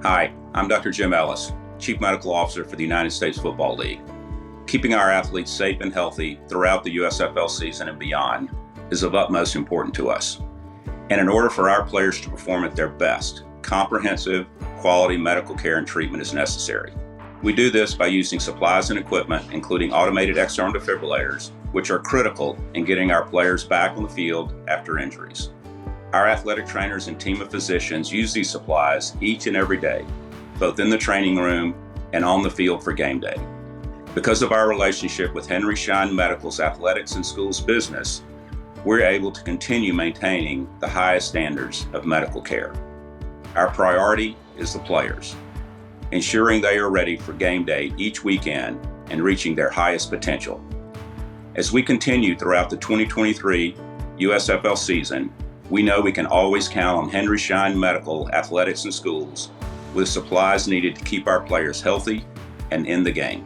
Hi, I'm Dr. Jim Ellis, Chief Medical Officer for the United States Football League. Keeping our athletes safe and healthy throughout the USFL season and beyond is of utmost importance to us. And in order for our players to perform at their best, comprehensive, quality medical care and treatment is necessary. We do this by using supplies and equipment, including automated external defibrillators, which are critical in getting our players back on the field after injuries. Our athletic trainers and team of physicians use these supplies each and every day, both in the training room and on the field for game day. Because of our relationship with Schein Medical's athletics and schools business, we're able to continue maintaining the highest standards of medical care. Our priority is the players, ensuring they are ready for game day each weekend and reaching their highest potential. As we continue throughout the 2023 USFL season, we know we can always count on Schein Medical Athletics and Schools with supplies needed to keep our players healthy and in the game.